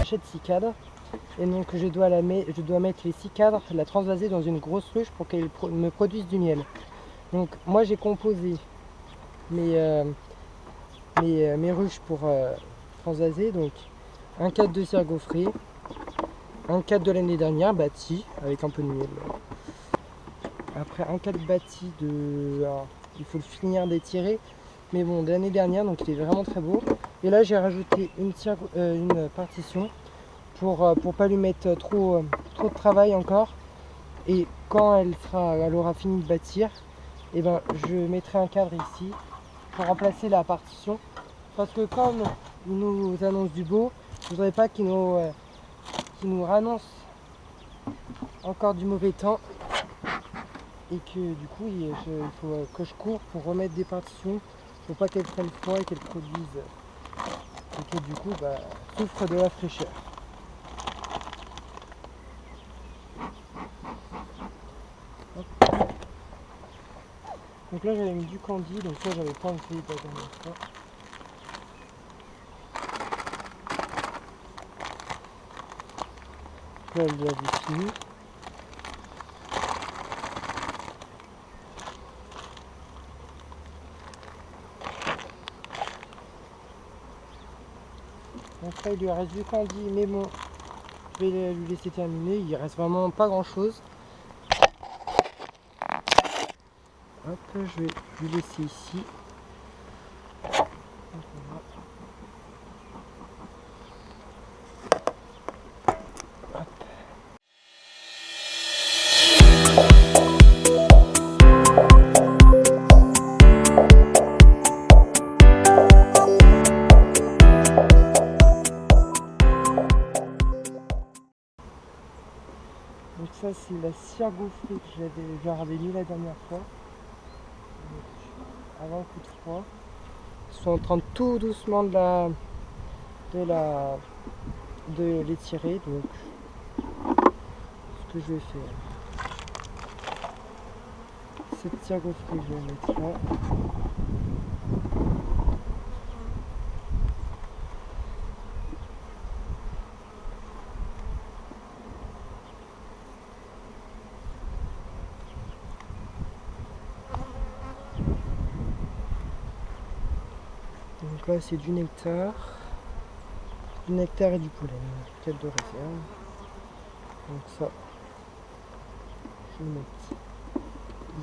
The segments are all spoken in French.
j'achète 6 cadres. Et donc je dois mettre les 6 cadres, la transvaser dans une grosse ruche pour qu'elle me produise du miel. Donc moi j'ai composé mes ruches pour transvaser. Donc un cadre de cire gaufrée, un cadre de l'année dernière bâti avec un peu de miel. Après un cadre bâti alors, il faut le finir d'étirer, mais bon, de l'année dernière, donc il est vraiment très beau. Et là j'ai rajouté une partition pour pas lui mettre trop de travail encore. Et quand elle aura fini de bâtir, et ben je mettrai un cadre ici pour remplacer la partition. Parce que comme ils nous annoncent du beau, je ne voudrais pas qu'ils nous annoncent encore du mauvais temps. Et que du coup il faut que je cours pour remettre des partitions pour pas qu'elles prennent froid et qu'elles produisent et que du coup souffrent de la fraîcheur. Hop. Donc là j'avais mis du candy, donc ça j'avais pas enlevé la dernière fois. Là elle avait fini. Donc là il lui reste du candy, mais bon, je vais lui laisser terminer, il reste vraiment pas grand chose. Hop, je vais lui laisser ici. Donc ça c'est la cire gaufrée que j'avais mis la dernière fois. Donc, avant le coup de froid. Ils sont en train de tout doucement de l'étirer. Donc ce que je vais faire, cette cire gaufrée je vais la mettre là. Donc là c'est du nectar et du pollen, cadre de réserve. Donc ça, je vais le mettre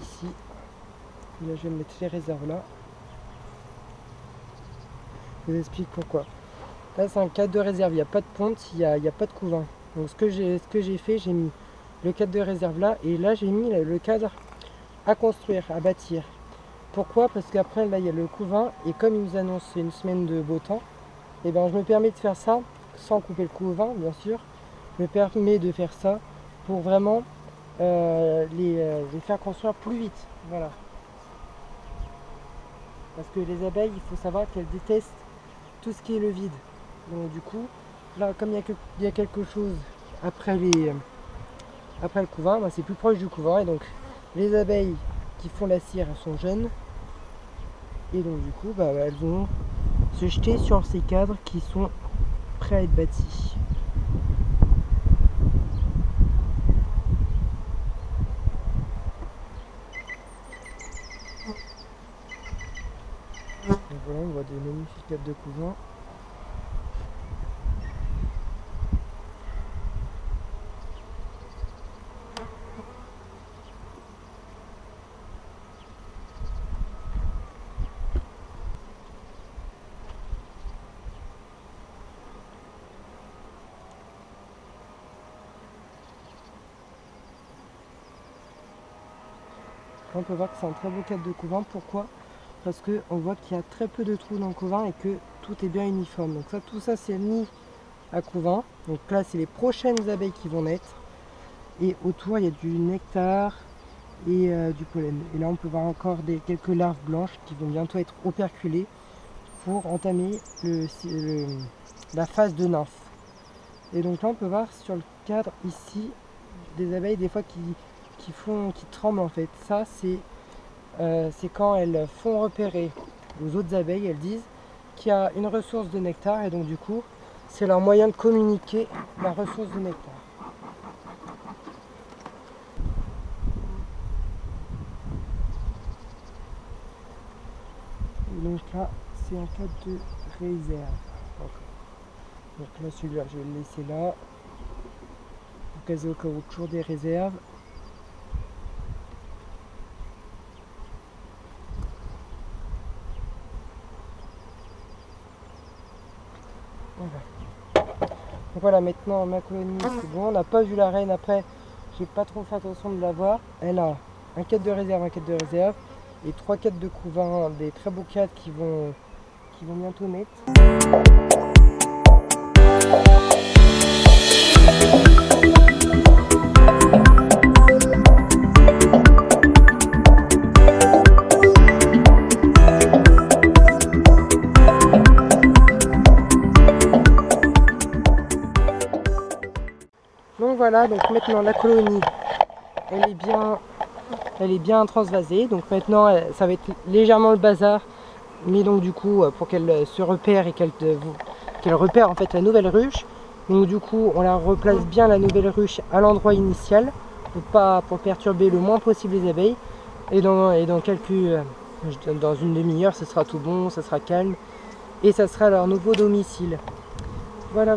ici. Et là je vais mettre les réserves là. Je vous explique pourquoi. Là c'est un cadre de réserve, il n'y a pas de ponte, il n'y a pas de couvain. Donc ce que j'ai fait, j'ai mis le cadre de réserve là et là j'ai mis le cadre à construire, à bâtir. Pourquoi? Parce qu'après là il y a le couvain et comme ils nous annoncent une semaine de beau temps, et ben je me permets de faire ça sans couper le couvain bien sûr. Je me permets de faire ça pour vraiment les faire construire plus vite. Voilà. Parce que les abeilles, il faut savoir qu'elles détestent tout ce qui est le vide. Donc du coup, là comme il y a quelque chose après le couvain, c'est plus proche du couvain et donc les abeilles qui font la cire elles sont jeunes et donc du coup elles vont se jeter sur ces cadres qui sont prêts à être bâtis. Donc voilà, on voit des magnifiques cadres de couvain. On peut voir que c'est un très beau cadre de couvain. Pourquoi? Parce qu'on voit qu'il y a très peu de trous dans le couvain et que tout est bien uniforme. Donc ça, tout ça c'est mis à couvain. Donc là c'est les prochaines abeilles qui vont naître. Et autour il y a du nectar et du pollen. Et là on peut voir encore quelques larves blanches qui vont bientôt être operculées pour entamer la phase de nymphe. Et donc là on peut voir sur le cadre ici des abeilles des fois qui tremblent en fait. Ça c'est quand elles font repérer aux autres abeilles, elles disent qu'il y a une ressource de nectar et donc du coup c'est leur moyen de communiquer la ressource du nectar. Et donc là, c'est en cas de réserve. Donc là, celui-là, je vais le laisser là. Au cas où, toujours des réserves. Voilà. Donc voilà, maintenant ma colonie c'est bon. On n'a pas vu la reine après. J'ai pas trop fait attention de la voir. Elle a un quête de réserve, un quête de réserve. Et 3 quêtes de couvain, des très beaux quêtes qui vont bientôt naître. Donc voilà, donc maintenant la colonie, elle est bien transvasée. Donc maintenant, ça va être légèrement le bazar. Mais donc du coup, pour qu'elle se repère et qu'elle repère en fait la nouvelle ruche. Donc du coup, on la replace bien la nouvelle ruche à l'endroit initial pour perturber le moins possible les abeilles. Et dans une demi-heure, ce sera tout bon, ça sera calme et ça sera leur nouveau domicile. Voilà.